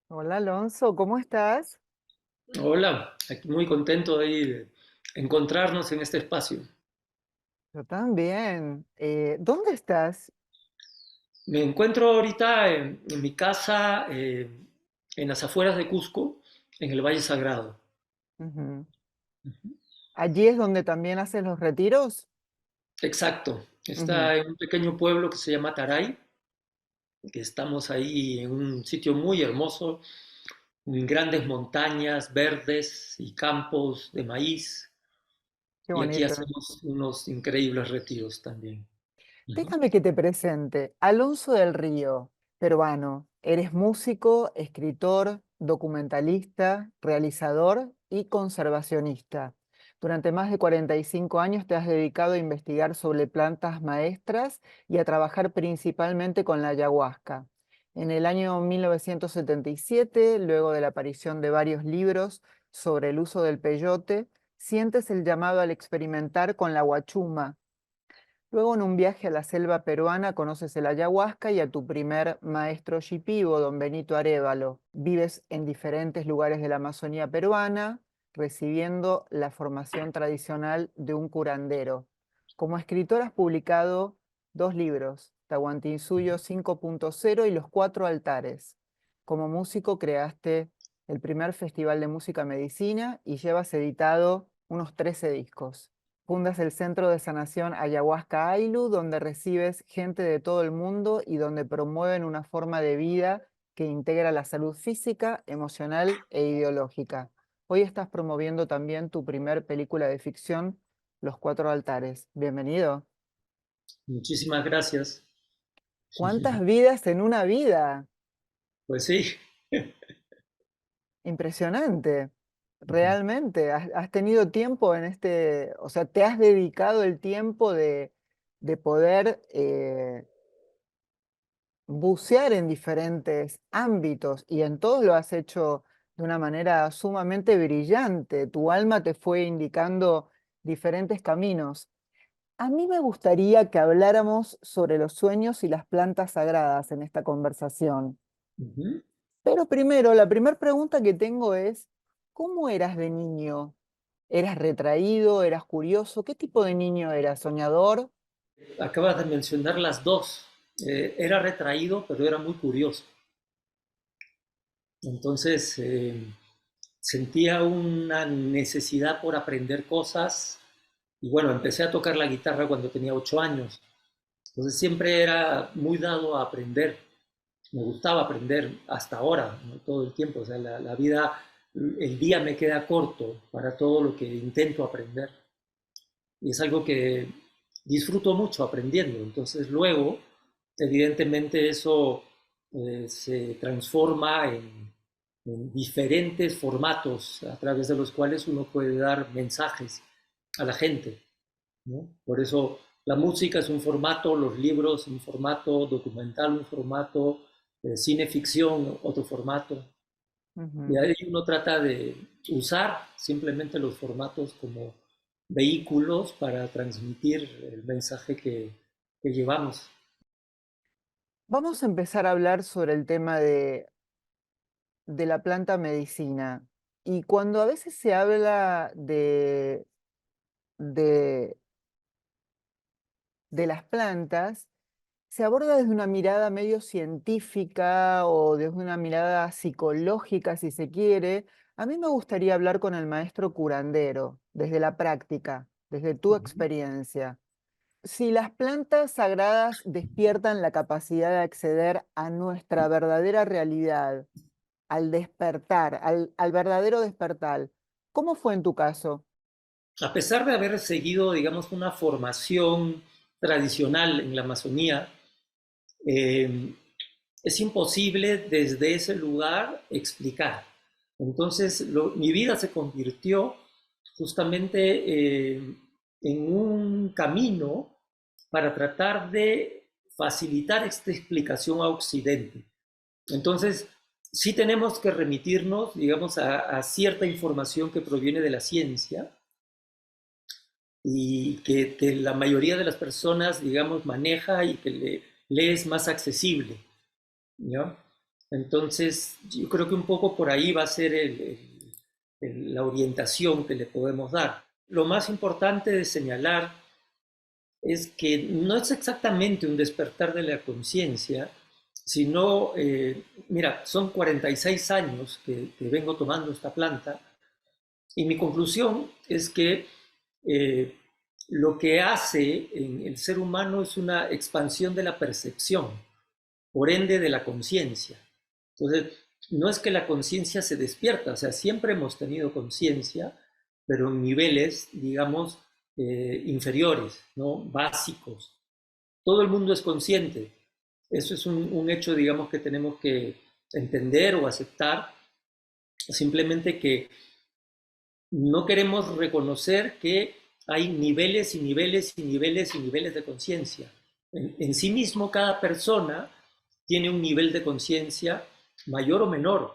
Hola Alonso, ¿cómo estás? Hola, aquí muy contento de encontrarnos en este espacio. Yo también. ¿Dónde estás? Me encuentro ahorita en mi casa en las afueras de Cusco, en el Valle Sagrado. Ujú. ¿Allí es donde también haces los retiros? Exacto, Ujú. está en un pequeño pueblo que se llama Taray, que estamos ahí en un sitio muy hermoso, en grandes montañas verdes y campos de maíz, Qué y aquí bonito. hacemos unos increíbles retiros también. Ajá. Déjame que te presente. Alonso del Río, peruano. Eres músico, escritor, documentalista, realizador y conservacionista. Durante más de 45 años te has dedicado a investigar sobre plantas maestras y a trabajar principalmente con la ayahuasca. En el año 1977, luego de la aparición de varios libros sobre el uso del peyote, sientes el llamado al experimentar con la huachuma. Luego, en un viaje a la selva peruana, conoces el ayahuasca y a tu primer maestro shipibo, don Benito Arévalo. Vives en diferentes lugares de la Amazonía peruana, recibiendo la formación tradicional de un curandero. Como escritor has publicado dos libros, Tahuantinsuyo 5.0 y Los Cuatro Altares. Como músico creaste el primer Festival de Música Medicina y llevas editado unos 13 discos. Fundas el Centro de Sanación Ayahuasca Ailu, donde recibes gente de todo el mundo y donde promueven una forma de vida que integra la salud física, emocional e ideológica. Hoy estás promoviendo también tu primer película de ficción, Los Cuatro Altares. Bienvenido. Muchísimas gracias. ¿Cuántas vidas en una vida? Pues sí. Impresionante. Realmente, has tenido tiempo en este, o sea, te has dedicado el tiempo de poder bucear en diferentes ámbitos y en todos lo has hecho de una manera sumamente brillante. Tu alma te fue indicando diferentes caminos. A mí me gustaría que habláramos sobre los sueños y las plantas sagradas en esta conversación. Ujú. Pero primero, la primera pregunta que tengo es, ¿cómo eras de niño? ¿Eras retraído? ¿Eras curioso? ¿Qué tipo de niño eras? ¿Soñador? Acabas de mencionar las dos. Era retraído, pero era muy curioso. Entonces, sentía una necesidad por aprender cosas. Y bueno, empecé a tocar la guitarra cuando tenía 8 años. Entonces, siempre era muy dado a aprender. Me gustaba aprender hasta ahora, ¿no? Todo el tiempo. O sea, la vida, el día me queda corto para todo lo que intento aprender. Y es algo que disfruto mucho aprendiendo. Entonces luego, evidentemente eso se transforma en diferentes formatos a través de los cuales uno puede dar mensajes a la gente, ¿no? Por eso la música es un formato, los libros un formato, documental un formato, cine ficción otro formato. Y Ujú. ahí uno trata de usar simplemente los formatos como vehículos para transmitir el mensaje que llevamos. Vamos a empezar a hablar sobre el tema de la planta medicina. Y cuando a veces se habla de, de las plantas, se aborda desde una mirada medio científica o desde una mirada psicológica, si se quiere. A mí me gustaría hablar con el maestro curandero, desde la práctica, desde tu experiencia. Si las plantas sagradas despiertan la capacidad de acceder a nuestra verdadera realidad, al despertar, al verdadero despertar, ¿cómo fue en tu caso? A pesar de haber seguido, digamos, una formación tradicional en la Amazonía, eh, es imposible desde ese lugar explicar. Entonces, mi vida se convirtió justamente en un camino para tratar de facilitar esta explicación a Occidente. Entonces, sí tenemos que remitirnos, digamos, a cierta información que proviene de la ciencia y que la mayoría de las personas, digamos, maneja y que le es más accesible, ¿no? Entonces, yo creo que un poco por ahí va a ser la orientación que le podemos dar. Lo más importante de señalar es que no es exactamente un despertar de la conciencia, sino, mira, son 46 años que vengo tomando esta planta y mi conclusión es que eh, lo que hace en el ser humano es una expansión de la percepción, por ende de la conciencia. Entonces, no es que la conciencia se despierta, o sea, siempre hemos tenido conciencia, pero en niveles, digamos, inferiores, ¿no? Básicos. Todo el mundo es consciente. Eso es un hecho, digamos, que tenemos que entender o aceptar, simplemente que no queremos reconocer que hay niveles y niveles y niveles y niveles de conciencia. En sí mismo cada persona tiene un nivel de conciencia mayor o menor,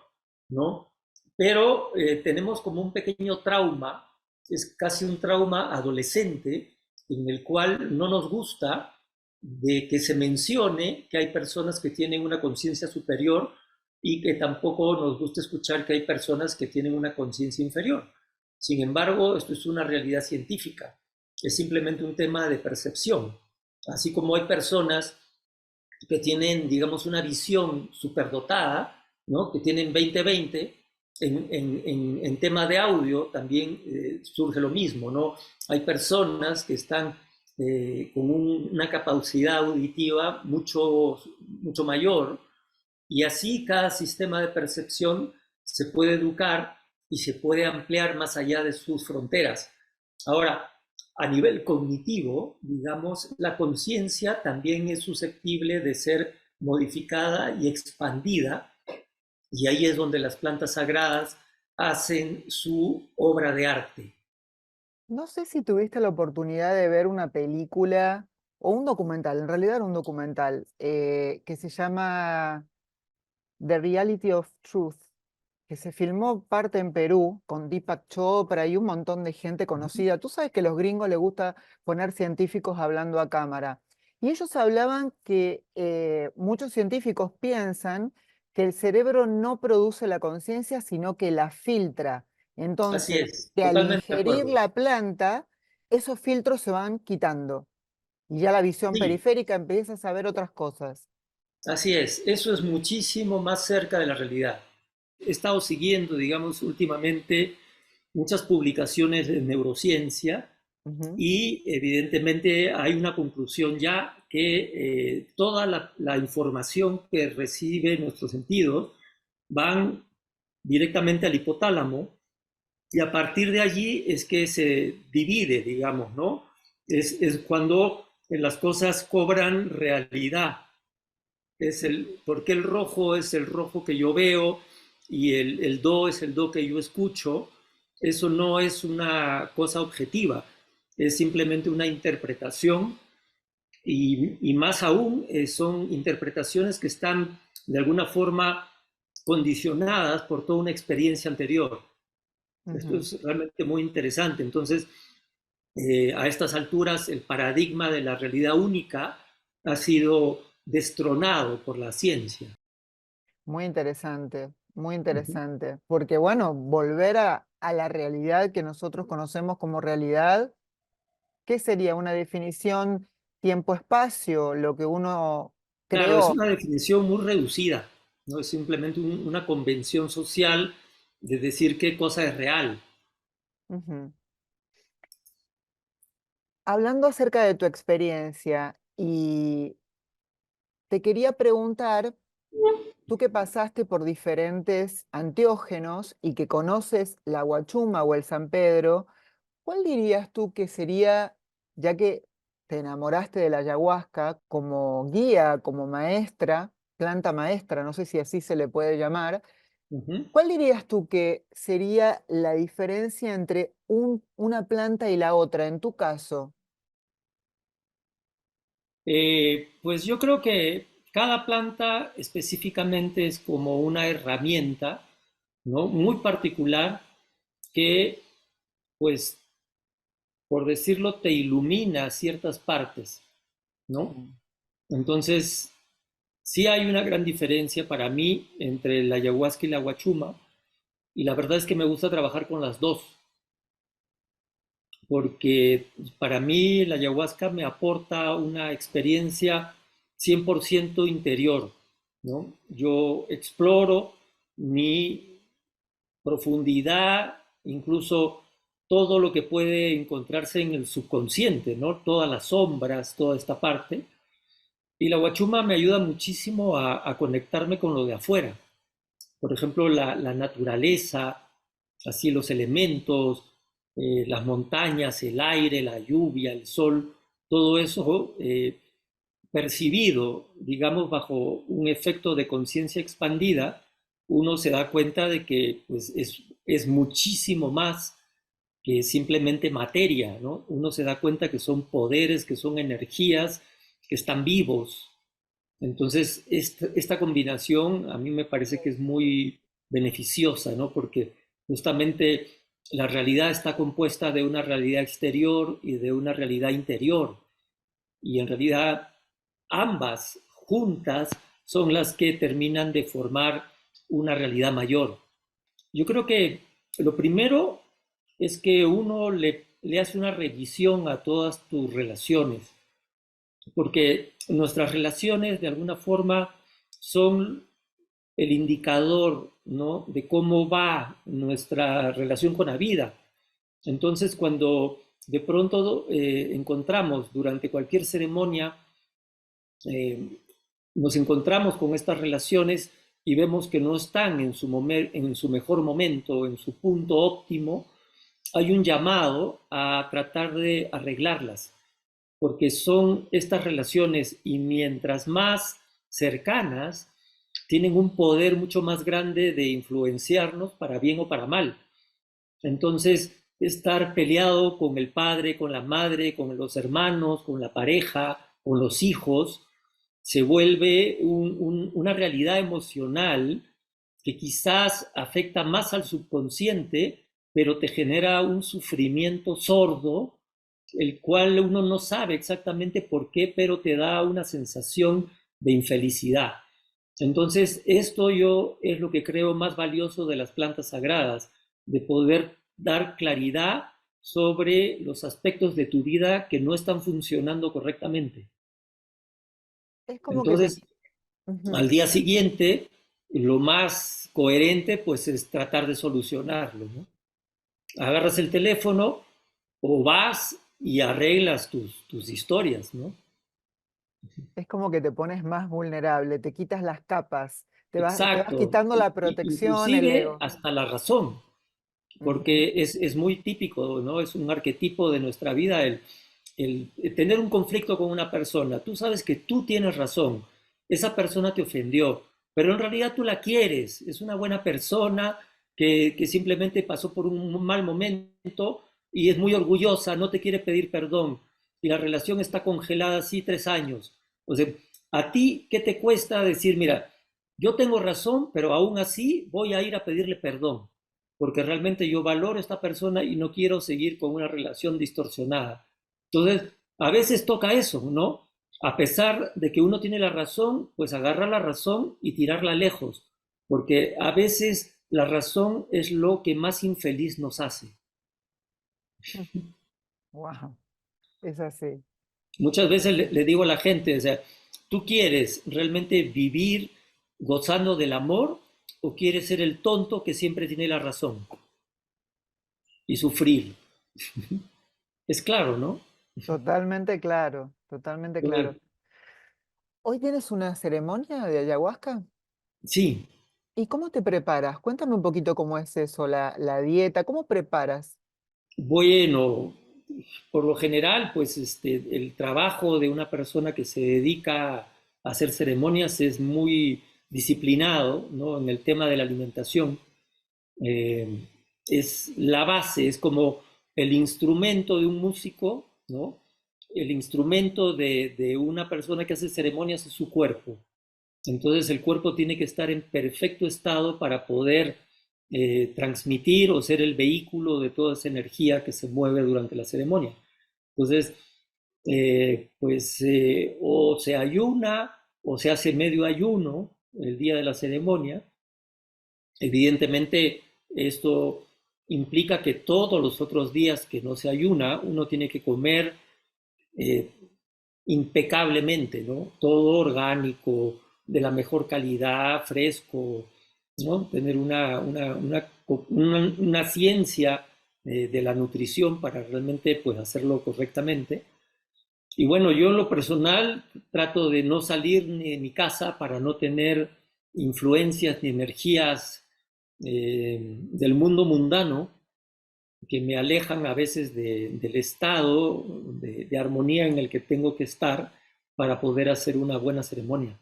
¿no? Pero tenemos como un pequeño trauma, es casi un trauma adolescente, en el cual no nos gusta de que se mencione que hay personas que tienen una conciencia superior y que tampoco nos gusta escuchar que hay personas que tienen una conciencia inferior. Sin embargo, esto es una realidad científica, es simplemente un tema de percepción. Así como hay personas que tienen, digamos, una visión superdotada, ¿no? Que tienen 20/20, en tema de audio también surge lo mismo, ¿no? Hay personas que están con una capacidad auditiva mucho mayor y así cada sistema de percepción se puede educar y se puede ampliar más allá de sus fronteras. Ahora, a nivel cognitivo, digamos, la conciencia también es susceptible de ser modificada y expandida, y ahí es donde las plantas sagradas hacen su obra de arte. No sé si tuviste la oportunidad de ver una película o un documental, en realidad era un documental, que se llama The Reality of Truth, que se filmó parte en Perú con Deepak Chopra y un montón de gente conocida. Tú sabes que a los gringos les gusta poner científicos hablando a cámara. Y ellos hablaban que muchos científicos piensan que el cerebro no produce la conciencia, sino que la filtra. Así Entonces, es, que al totalmente de ingerir acuerdo. la planta, esos filtros se van quitando. Y ya la visión Sí, periférica empieza a saber otras cosas. así es, eso es muchísimo más cerca de la realidad. He estado siguiendo, digamos, últimamente muchas publicaciones de neurociencia Ujú. y evidentemente hay una conclusión ya que toda la información que recibe nuestros sentidos van directamente al hipotálamo y a partir de allí es que se divide, digamos, ¿no? Es cuando las cosas cobran realidad. Porque el rojo es el rojo que yo veo y el do es el do que yo escucho. Eso no es una cosa objetiva, es simplemente una interpretación y más aún son interpretaciones que están de alguna forma condicionadas por toda una experiencia anterior. Esto Ujú. es realmente muy interesante. Entonces, a estas alturas, el paradigma de la realidad única ha sido destronado por la ciencia. Muy Ujú. interesante, porque bueno, volver a la realidad que nosotros conocemos como realidad, ¿qué sería una definición tiempo-espacio, lo que uno Claro, es creó? una definición muy reducida, no es simplemente una convención social de decir qué cosa es real. Ujú. Hablando acerca de tu experiencia, y te quería preguntar, tú que pasaste por diferentes anteógenos y que conoces la Huachuma o el San Pedro, ¿cuál dirías tú que sería, ya que te enamoraste de la ayahuasca como guía, como maestra, planta maestra, no sé si así se le puede llamar, Ujú. cuál dirías tú que sería la diferencia entre una planta y la otra, en tu caso? Pues yo creo que cada planta específicamente es como una herramienta, ¿no? Muy particular que, pues, por decirlo, te ilumina ciertas partes, ¿no? Mm. Entonces, Sí hay una gran diferencia para mí entre la ayahuasca y la huachuma, y la verdad es que me gusta trabajar con las dos, porque para mí la ayahuasca me aporta una experiencia 100% interior, ¿no? Yo exploro mi profundidad, incluso todo lo que puede encontrarse en el subconsciente, ¿no? Todas las sombras, toda esta parte. Y la guachuma me ayuda muchísimo a conectarme con lo de afuera. Por ejemplo, la naturaleza, así los elementos, las montañas, el aire, la lluvia, el sol, todo eso percibido, digamos, bajo un efecto de conciencia expandida, uno se da cuenta de que pues, es muchísimo más que simplemente materia, ¿no? Uno se da cuenta que son poderes, que son energías, que están vivos. Entonces, esta combinación a mí me parece que es muy beneficiosa, ¿no? Porque justamente la realidad está compuesta de una realidad exterior y de una realidad interior. Y en realidad ambas juntas son las que terminan de formar una realidad mayor. Yo creo que lo primero es que uno le hace una revisión a todas tus relaciones, porque nuestras relaciones de alguna forma son el indicador, ¿no? De cómo va nuestra relación con la vida. Entonces, cuando de pronto encontramos durante cualquier ceremonia, eh, nos encontramos con estas relaciones y vemos que no están en su mejor momento, en su punto óptimo, hay un llamado a tratar de arreglarlas, porque son estas relaciones y mientras más cercanas, tienen un poder mucho más grande de influenciarnos para bien o para mal. Entonces, estar peleado con el padre, con la madre, con los hermanos, con la pareja, con los hijos, se vuelve una realidad emocional que quizás afecta más al subconsciente, pero te genera un sufrimiento sordo, el cual uno no sabe exactamente por qué, pero te da una sensación de infelicidad. Entonces, esto yo es lo que creo más valioso de las plantas sagradas, de poder dar claridad sobre los aspectos de tu vida que no están funcionando correctamente. Es como que te... Entonces, Ujú. al día siguiente, lo más coherente pues es tratar de solucionarlo, ¿no? Agarras el teléfono o vas y arreglas tus historias, ¿no? Es como que te pones más vulnerable, te quitas las capas, te vas Exacto. quitando la protección, el Inclusive ego. hasta la razón, Ujú. porque es muy típico, ¿no? Es un arquetipo de nuestra vida el tener un conflicto con una persona. Tú sabes que tú tienes razón, esa persona te ofendió, pero en realidad tú la quieres, es una buena persona que simplemente pasó por un mal momento y es muy orgullosa, no te quiere pedir perdón y la relación está congelada así 3 años. O sea, ¿a ti qué te cuesta decir, mira, yo tengo razón, pero aún así voy a ir a pedirle perdón? Porque realmente yo valoro a esta persona y no quiero seguir con una relación distorsionada. Entonces, a veces toca eso, ¿no? A pesar de que uno tiene la razón, pues agarrar la razón y tirarla lejos, porque a veces la razón es lo que más infeliz nos hace. Wow, es así. Muchas Es veces así. le digo a la gente, o sea, ¿tú quieres realmente vivir gozando del amor o quieres ser el tonto que siempre tiene la razón y sufrir? Es claro, ¿no? Totalmente claro, totalmente claro. Entonces, ¿Hoy tienes una ceremonia de ayahuasca? sí, ¿Y cómo te preparas? Cuéntame un poquito cómo es eso, la dieta, ¿cómo preparas? bueno, por lo general, pues el trabajo de una persona que se dedica a hacer ceremonias es muy disciplinado, ¿no? En el tema de la alimentación. Eh, es la base, es como el instrumento de un músico, ¿no? El instrumento de una persona que hace ceremonias es su cuerpo. Entonces el cuerpo tiene que estar en perfecto estado para poder transmitir o ser el vehículo de toda esa energía que se mueve durante la ceremonia. Entonces, pues o se ayuna o se hace medio ayuno el día de la ceremonia. Evidentemente, esto implica que todos los otros días que no se ayuna, uno tiene que comer eh, impecablemente, ¿no? Todo orgánico, de la mejor calidad, fresco, ¿no? Tener una ciencia de la nutrición para realmente pues, hacerlo correctamente. Y bueno, yo en lo personal trato de no salir ni de mi casa para no tener influencias ni energías del mundo mundano que me alejan a veces del estado de armonía en el que tengo que estar para poder hacer una buena ceremonia.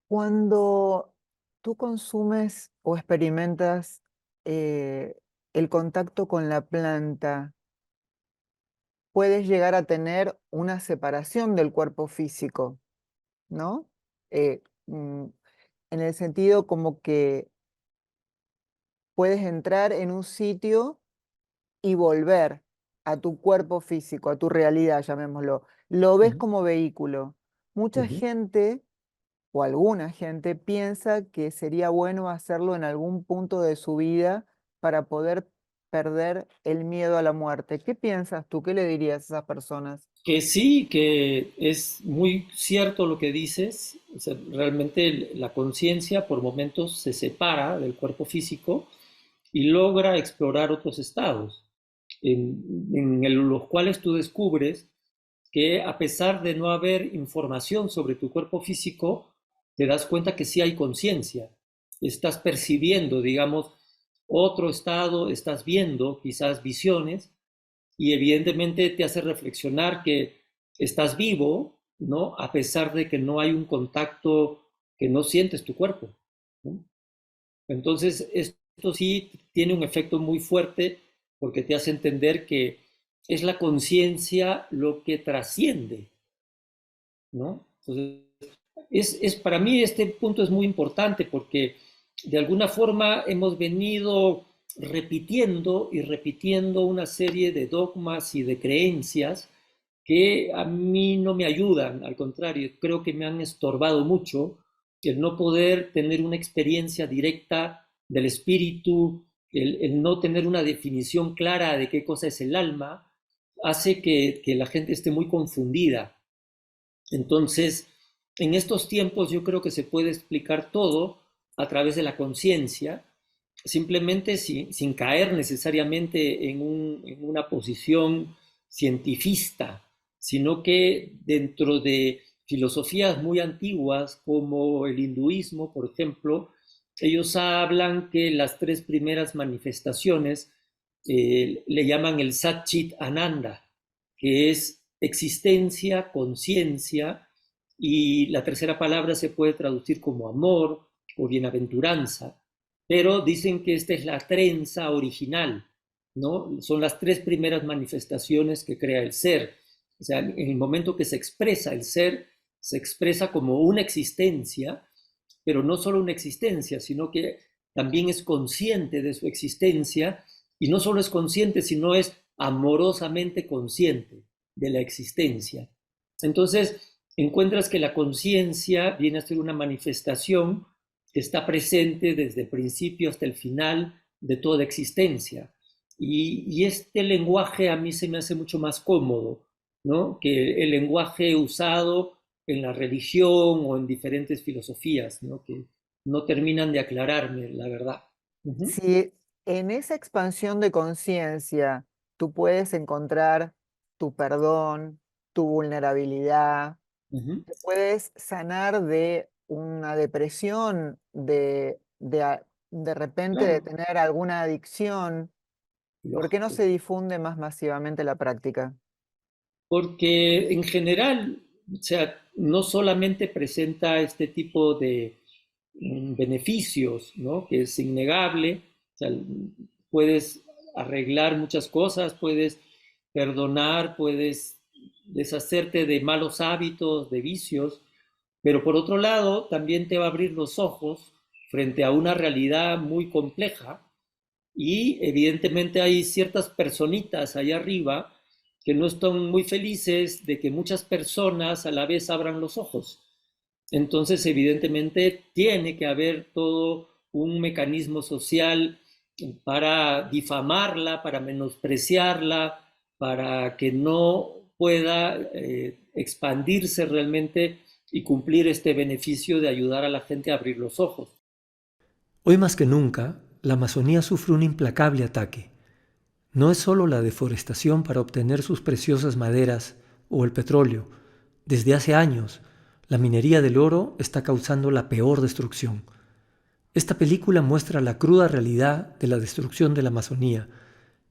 Cuando tú consumes o experimentas eh, el contacto con la planta, puedes llegar a tener una separación del cuerpo físico, ¿no? Eh, mm, en el sentido como que puedes entrar en un sitio y volver a tu cuerpo físico, a tu realidad, llamémoslo. Lo ves Ujú, como vehículo. Mucha ujú. gente o alguna gente piensa que sería bueno hacerlo en algún punto de su vida para poder perder el miedo a la muerte. ¿Qué piensas tú? ¿Qué le dirías a esas personas? Que sí, que es muy cierto lo que dices. O sea, realmente la conciencia por momentos se separa del cuerpo físico y logra explorar otros estados, los cuales tú descubres que a pesar de no haber información sobre tu cuerpo físico, te das cuenta que sí hay conciencia. Estás percibiendo, digamos, otro estado, estás viendo quizás visiones y evidentemente te hace reflexionar que estás vivo, ¿no? A pesar de que no hay un contacto, que no sientes tu cuerpo, ¿no? Entonces, esto sí tiene un efecto muy fuerte porque te hace entender que es la conciencia lo que trasciende, ¿no? Entonces, para mí este punto es muy importante porque de alguna forma hemos venido repitiendo y repitiendo una serie de dogmas y de creencias que a mí no me ayudan, al contrario, creo que me han estorbado mucho el no poder tener una experiencia directa del espíritu, el no tener una definición clara de qué cosa es el alma, hace que la gente esté muy confundida. Entonces, en estos tiempos yo creo que se puede explicar todo a través de la conciencia, simplemente sin caer necesariamente en una posición cientifista, sino que dentro de filosofías muy antiguas como el hinduismo, por ejemplo, ellos hablan que las tres primeras manifestaciones le llaman el Satchit Ananda, que es existencia, conciencia, y la tercera palabra se puede traducir como amor o bienaventuranza, pero dicen que esta es la trenza original, ¿no? Son las tres primeras manifestaciones que crea el ser. O sea, en el momento que se expresa el ser, se expresa como una existencia, pero no solo una existencia, sino que también es consciente de su existencia y no solo es consciente, sino es amorosamente consciente de la existencia. Entonces, encuentras que la conciencia viene a ser una manifestación que está presente desde el principio hasta el final de toda existencia. Y este lenguaje a mí se me hace mucho más cómodo, ¿no? Que el lenguaje usado en la religión o en diferentes filosofías, ¿no? Que no terminan de aclararme, la verdad. Uh-huh, Si en esa expansión de conciencia tú puedes encontrar tu perdón, tu vulnerabilidad, uh-huh. te puedes sanar de una depresión, de repente de Claro, tener alguna adicción, ¿por qué no lógico. se difunde más masivamente la práctica? Porque en general, o sea, no solamente presenta este tipo de beneficios, ¿no? Que es innegable, o sea, puedes arreglar muchas cosas, puedes perdonar, puedes deshacerte de malos hábitos, de vicios, pero por otro lado también te va a abrir los ojos frente a una realidad muy compleja y evidentemente hay ciertas personitas allá arriba que no están muy felices de que muchas personas a la vez abran los ojos. Entonces, evidentemente, tiene que haber todo un mecanismo social para difamarla, para menospreciarla, para que no pueda expandirse realmente y cumplir este beneficio de ayudar a la gente a abrir los ojos. Hoy más que nunca, la Amazonía sufre un implacable ataque. No es solo la deforestación para obtener sus preciosas maderas o el petróleo. Desde hace años, la minería del oro está causando la peor destrucción. Esta película muestra la cruda realidad de la destrucción de la Amazonía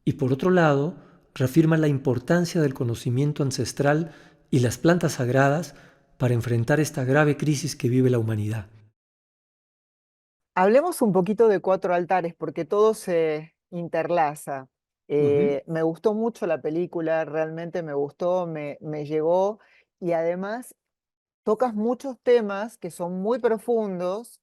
y, por otro lado, reafirma la importancia del conocimiento ancestral y las plantas sagradas para enfrentar esta grave crisis que vive la humanidad. Hablemos un poquito de Cuatro Altares, porque todo se interlaza. Ujú, Me gustó mucho la película, realmente me gustó, me llegó, y además tocas muchos temas que son muy profundos.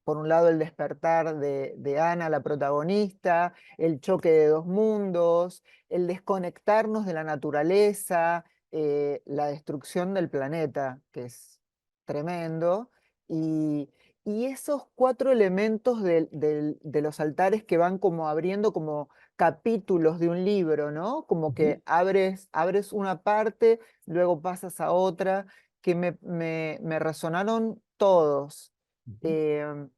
Por un lado, el despertar de Ana, la protagonista, el choque de dos mundos, el desconectarnos de la naturaleza, la destrucción del planeta, que es tremendo, y, y esos cuatro elementos de los altares que van como abriendo como capítulos de un libro, ¿no? Como ujú, que abres una parte, luego pasas a otra, que me resonaron todos. ujú. Em,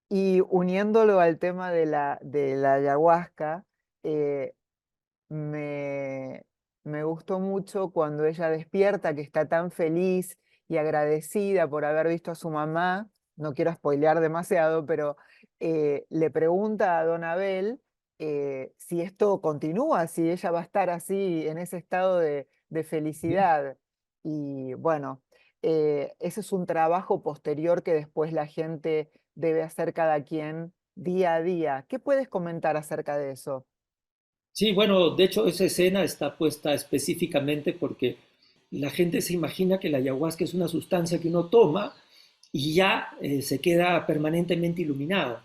y uniéndolo al tema de la ayahuasca, eh, me, me gustó mucho cuando ella despierta, que está tan feliz y agradecida por haber visto a su mamá. No quiero spoilear demasiado, pero le pregunta a Don Abel si esto continúa, si ella va a estar así en ese estado de felicidad. Y bueno, ese es un trabajo posterior que después la gente debe hacer cada quien día a día. ¿Qué puedes comentar acerca de eso? Sí, bueno, de hecho esa escena está puesta específicamente porque la gente se imagina que la ayahuasca es una sustancia que uno toma y ya se queda permanentemente iluminado.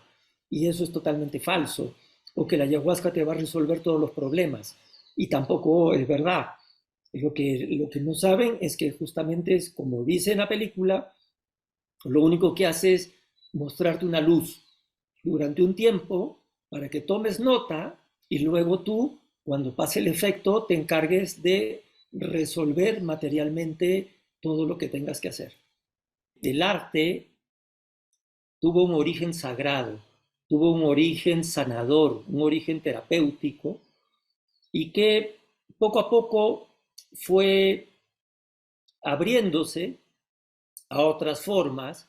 Y eso es totalmente falso. O que la ayahuasca te va a resolver todos los problemas. Y tampoco es verdad. Lo que no saben es que justamente es como dice en la película, lo único que hace es mostrarte una luz durante un tiempo para que tomes nota y luego tú, cuando pase el efecto, te encargues de resolver materialmente todo lo que tengas que hacer. El arte tuvo un origen sagrado, tuvo un origen sanador, un origen terapéutico y que poco a poco fue abriéndose a otras formas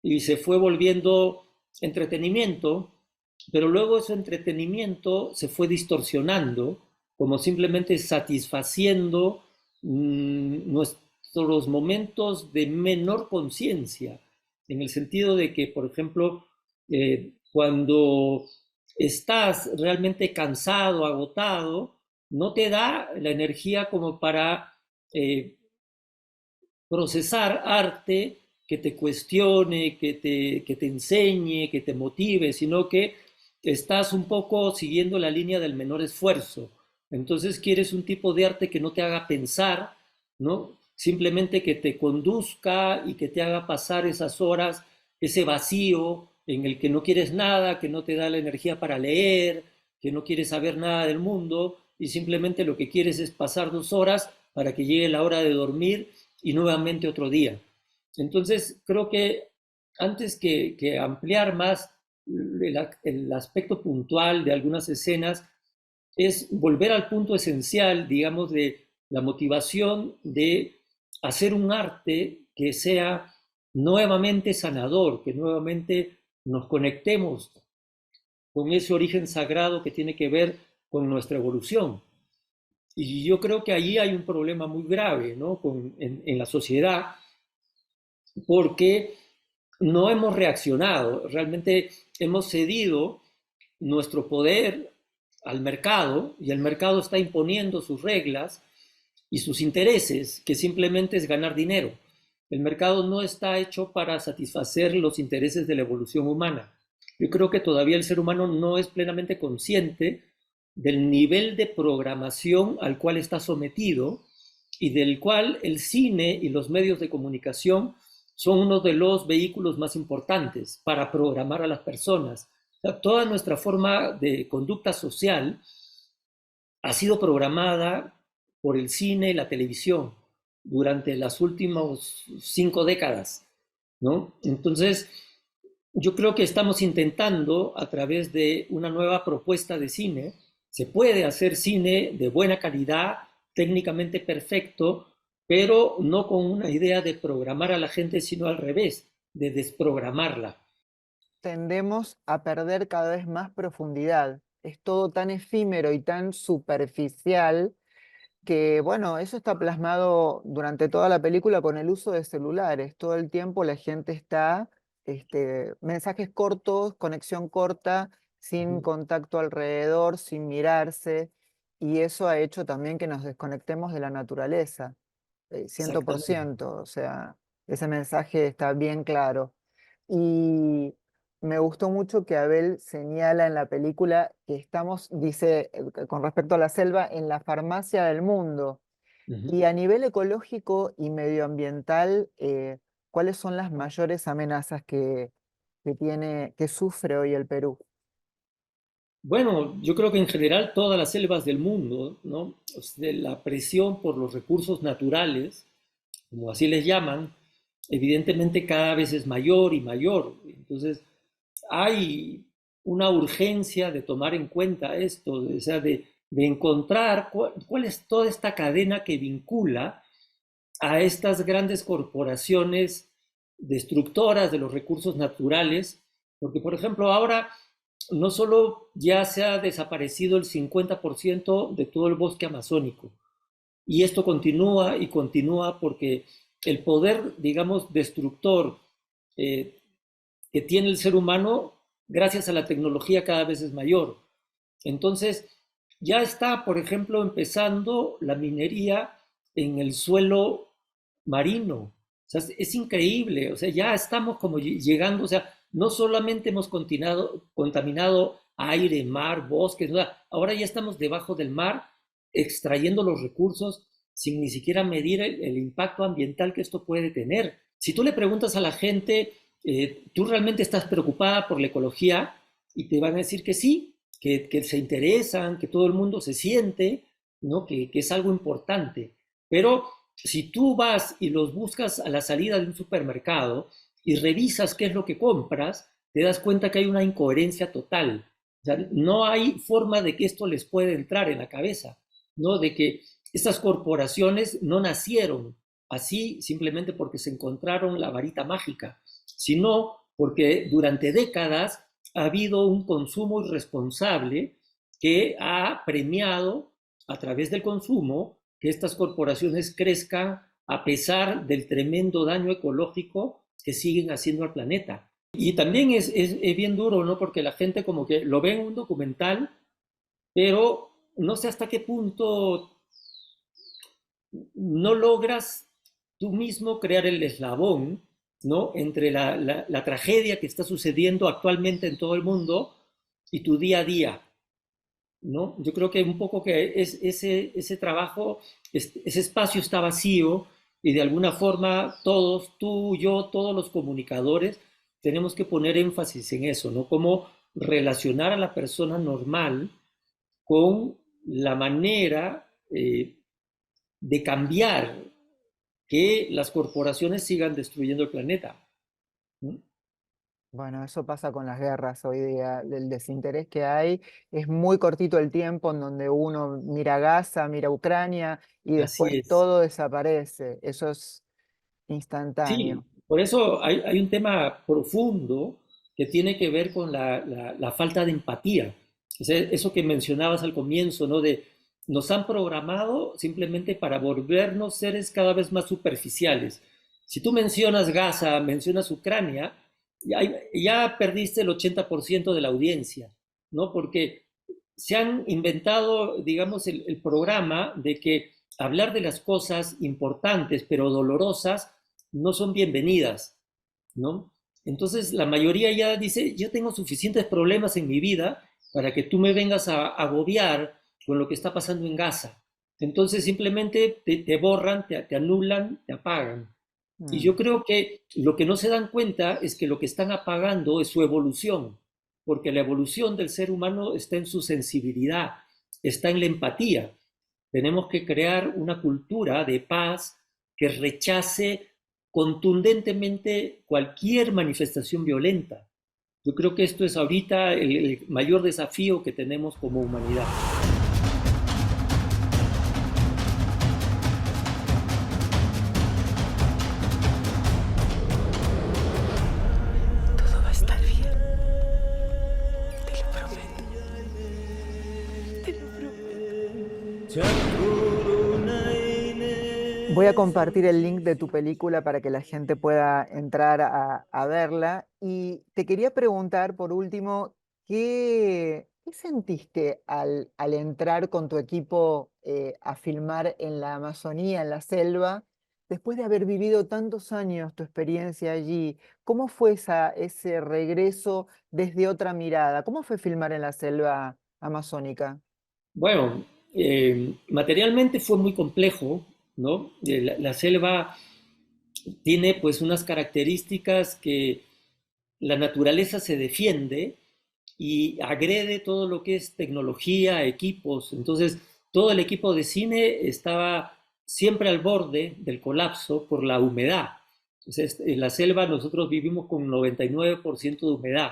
y se fue volviendo entretenimiento, pero luego ese entretenimiento se fue distorsionando como simplemente satisfaciendo nuestros momentos de menor conciencia, en el sentido de que, por ejemplo, cuando estás realmente cansado, agotado, no te da la energía como para procesar arte que te cuestione, que te enseñe, que te motive, sino que estás un poco siguiendo la línea del menor esfuerzo. Entonces quieres un tipo de arte que no te haga pensar, ¿no? Simplemente que te conduzca y que te haga pasar esas horas, ese vacío en el que no quieres nada, que no te da la energía para leer, que no quieres saber nada del mundo y simplemente lo que quieres es pasar 2 horas para que llegue la hora de dormir y nuevamente otro día. Entonces, creo que antes que ampliar más el aspecto puntual de algunas escenas, es volver al punto esencial, digamos, de la motivación de hacer un arte que sea nuevamente sanador, que nuevamente nos conectemos con ese origen sagrado que tiene que ver con nuestra evolución. Y yo creo que ahí hay un problema muy grave, ¿no? En la sociedad, porque no hemos reaccionado, realmente hemos cedido nuestro poder al mercado y el mercado está imponiendo sus reglas y sus intereses, que simplemente es ganar dinero. El mercado no está hecho para satisfacer los intereses de la evolución humana. Yo creo que todavía el ser humano no es plenamente consciente del nivel de programación al cual está sometido y del cual el cine y los medios de comunicación son uno de los vehículos más importantes para programar a las personas. O sea, toda nuestra forma de conducta social ha sido programada por el cine y la televisión durante las últimas 5 décadas, ¿no? Entonces, yo creo que estamos intentando, a través de una nueva propuesta de cine, se puede hacer cine de buena calidad, técnicamente perfecto, pero no con una idea de programar a la gente, sino al revés, de desprogramarla. Tendemos a perder cada vez más profundidad. Es todo tan efímero y tan superficial que, bueno, eso está plasmado durante toda la película con el uso de celulares. Todo el tiempo la gente está, mensajes cortos, conexión corta, sin contacto alrededor, sin mirarse, y eso ha hecho también que nos desconectemos de la naturaleza, Exactamente. 100%, o sea, ese mensaje está bien claro. Y me gustó mucho que Abel señala en la película que estamos, dice, con respecto a la selva, en la farmacia del mundo. Uh-huh. Y a nivel ecológico y medioambiental, ¿cuáles son las mayores amenazas que sufre hoy el Perú? Bueno, yo creo que en general todas las selvas del mundo, ¿no? O sea, la presión por los recursos naturales, como así les llaman, evidentemente cada vez es mayor y mayor. Entonces, hay una urgencia de tomar en cuenta esto, o sea, de encontrar cuál es toda esta cadena que vincula a estas grandes corporaciones destructoras de los recursos naturales, porque, por ejemplo, ahora no solo ya se ha desaparecido el 50% de todo el bosque amazónico, y esto continúa y continúa porque el poder, digamos, destructor eh, que tiene el ser humano, gracias a la tecnología, cada vez es mayor. Entonces, ya está, por ejemplo, empezando la minería en el suelo marino. O sea, es increíble, o sea, ya estamos como llegando, o sea, no solamente hemos contaminado aire, mar, bosques, o sea, ahora ya estamos debajo del mar extrayendo los recursos sin ni siquiera medir el impacto ambiental que esto puede tener. Si tú le preguntas a la gente, ¿tú realmente estás preocupada por la ecología? Y te van a decir que sí, que se interesan, que todo el mundo se siente, ¿no? Que es algo importante. Pero si tú vas y los buscas a la salida de un supermercado y revisas qué es lo que compras, te das cuenta que hay una incoherencia total. O sea, no hay forma de que esto les pueda entrar en la cabeza, ¿no? De que estas corporaciones no nacieron así simplemente porque se encontraron la varita mágica, sino porque durante décadas ha habido un consumo irresponsable que ha premiado a través del consumo que estas corporaciones crezcan a pesar del tremendo daño ecológico que siguen haciendo al planeta. Y también es bien duro, ¿no? Porque la gente como que lo ve en un documental, pero no sé hasta qué punto no logras tú mismo crear el eslabón, ¿no? Entre la tragedia que está sucediendo actualmente en todo el mundo y tu día a día, ¿no? Yo creo que un poco que ese trabajo, ese espacio está vacío y de alguna forma todos, tú, yo, todos los comunicadores, tenemos que poner énfasis en eso, ¿no? Cómo relacionar a la persona normal con la manera de cambiar que las corporaciones sigan destruyendo el planeta, ¿no? Bueno, eso pasa con las guerras hoy día, el desinterés que hay, es muy cortito el tiempo en donde uno mira Gaza, mira Ucrania y Así después es. todo desaparece, eso es Sí, instantáneo. por eso hay un tema profundo que tiene que ver con la falta de empatía. O sea, eso que mencionabas al comienzo, ¿no? De nos han programado simplemente para volvernos seres cada vez más superficiales. Si tú mencionas Gaza, mencionas Ucrania, ya perdiste el 80% de la audiencia, ¿no? Porque se han inventado, digamos, el programa de que hablar de las cosas importantes pero dolorosas no son bienvenidas, ¿no? Entonces la mayoría ya dice, yo tengo suficientes problemas en mi vida para que tú me vengas a agobiar con lo que está pasando en Gaza. Entonces simplemente te borran, te anulan, te apagan. Y Mm. yo creo que lo que no se dan cuenta es que lo que están apagando es su evolución, porque la evolución del ser humano está en su sensibilidad, está en la empatía. Tenemos que crear una cultura de paz que rechace contundentemente cualquier manifestación violenta. Yo creo que esto es ahorita el mayor desafío que tenemos como humanidad. Todo va a estar bien. Te lo prometo. Te lo prometo. Voy a compartir el link de tu película para que la gente pueda entrar a verla. Y te quería preguntar, por último, ¿qué sentiste al entrar con tu equipo a filmar en la Amazonía, en la selva, después de haber vivido tantos años tu experiencia allí? ¿Cómo fue ese regreso desde otra mirada? ¿Cómo fue filmar en la selva amazónica? Bueno, materialmente fue muy complejo, ¿no? La selva tiene pues unas características que la naturaleza se defiende y agrede todo lo que es tecnología, equipos. Entonces, todo el equipo de cine estaba siempre al borde del colapso por la humedad. Entonces, en la selva nosotros vivimos con 99% de humedad.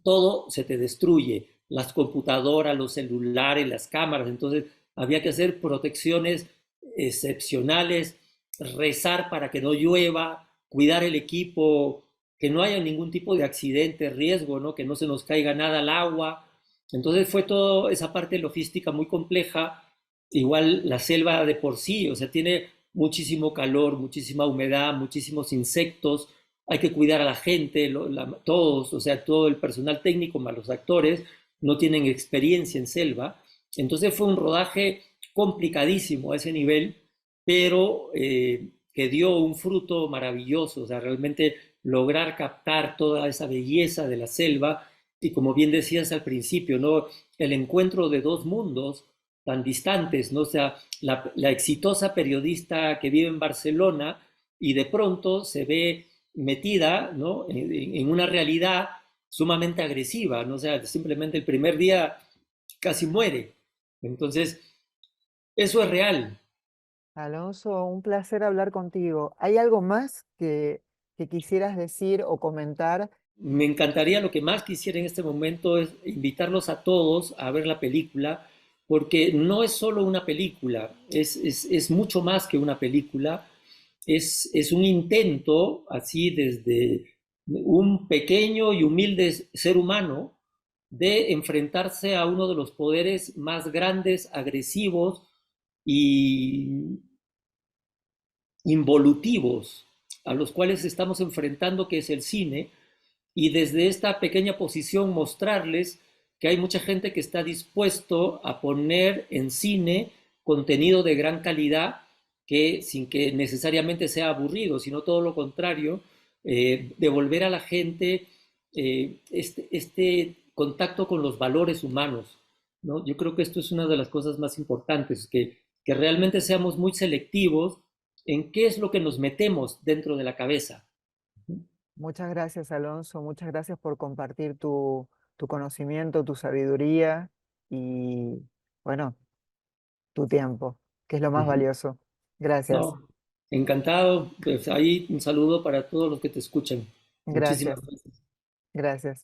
Todo se te destruye, las computadoras, los celulares, las cámaras. Entonces, había que hacer protecciones excepcionales, rezar para que no llueva, cuidar el equipo, que no haya ningún tipo de accidente, riesgo, ¿no? Que no se nos caiga nada al agua. Entonces fue toda esa parte logística muy compleja. Igual la selva de por sí, o sea, tiene muchísimo calor, muchísima humedad, muchísimos insectos. Hay que cuidar a la gente, todos, o sea, todo el personal técnico más los actores no tienen experiencia en selva. Entonces fue un rodaje complicadísimo a ese nivel, pero que dio un fruto maravilloso, o sea, realmente lograr captar toda esa belleza de la selva y como bien decías al principio, ¿no? El encuentro de dos mundos tan distantes, ¿no? O sea, la exitosa periodista que vive en Barcelona y de pronto se ve metida, ¿no? En una realidad sumamente agresiva, ¿no? O sea, simplemente el primer día casi muere. Entonces, eso es real. Alonso, un placer hablar contigo. ¿Hay algo más que quisieras decir o comentar? Me encantaría, lo que más quisiera en este momento es invitarlos a todos a ver la película, porque no es solo una película, es mucho más que una película, es un intento, así desde un pequeño y humilde ser humano, de enfrentarse a uno de los poderes más grandes, agresivos y involutivos a los cuales estamos enfrentando, que es el cine, y desde esta pequeña posición mostrarles que hay mucha gente que está dispuesto a poner en cine contenido de gran calidad que sin que necesariamente sea aburrido, sino todo lo contrario, devolver a la gente este contacto con los valores humanos, ¿no? Yo creo que esto es una de las cosas más importantes, que realmente seamos muy selectivos en qué es lo que nos metemos dentro de la cabeza. Muchas gracias, Alonso. Muchas gracias por compartir tu conocimiento, tu sabiduría y, bueno, tu tiempo, que es lo más valioso. Gracias. No, encantado. Pues ahí un saludo para todos los que te escuchan. Muchísimas Gracias. gracias. Gracias.